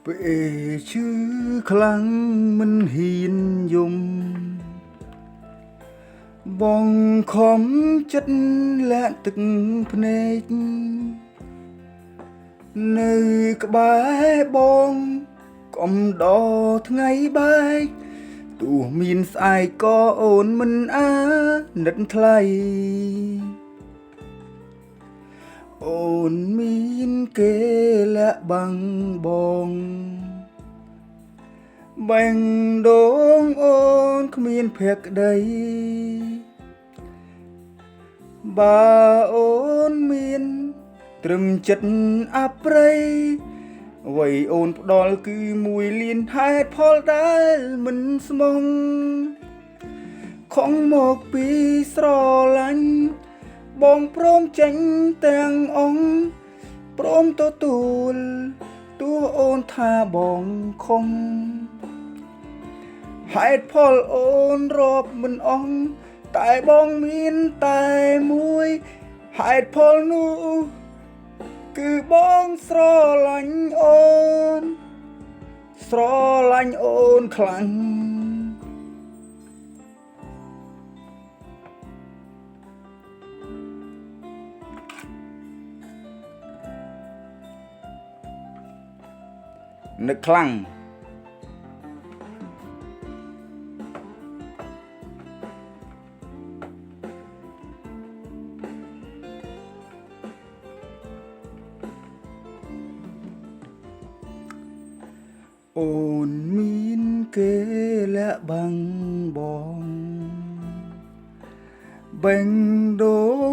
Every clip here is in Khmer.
ពេលឈឺខ្លាំងមិនហ៊ានយំបងខំចិត្តលាក់ទឹកភ្នែកនៅក្បែរបងកំដរថ្ងៃបែកទោះមានស្អែកក៏អូនមិនអាណិតថ្លៃអូនមានគេលាក់បាំងបងបែងដងអូនគ្មានភក្តីបើអូនមានត្រឹមចិត្តអប្រ័យអ្វីអូនផ្ដល់គឺមួយលានហេតុផលដែលមិនស្មងខំមកពីស្រឡាញ់បងព្រមចេញទាំងអង្គព្រមទទួលទោះអូនថាបងខំហេតុផលអូនរាប់មិនអស់តែបងមានតែមួយហេតុផលនោះគឺបងស្រឡាញ់អូនស្រឡាញ់អូនខ្លាំងនឹកខ្លាំងអូនមានគេលាក់បាំងបងបែងដ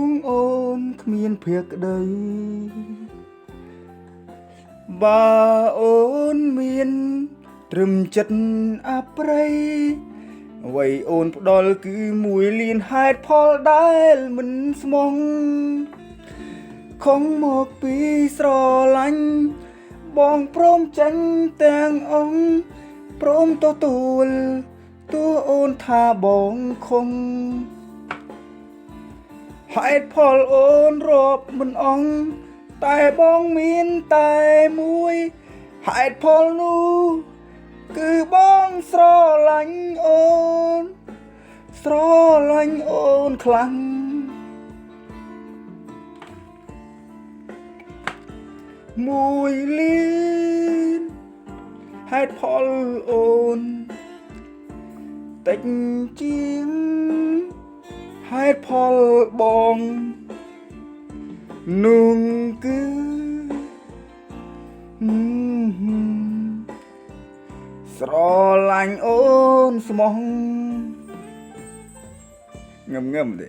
ងអូនគ្មានភក្តីបើអូនមានត្រឹមចិត្តអប្រ័យអ្វីអូនផ្ដល់គឺមួយលានហេតុផលដែលមិនស្មងខំមកពីស្រឡាញ់បងព្រមចេញទាំងអង្គព្រមទទួលទោះអូនថាបងខំហេតុផលអូនរាប់មិនអស់តែបងមានតែមួយហេតុផលនោះគឺបងស្រឡាញ់អូនស្រឡាញ់អូនខ្លាំងមួយលានហេតុផលអូនតិចជាងហេតុផលបងនោះគឺស្រឡាញ់អូនស្មោះងឹមទេ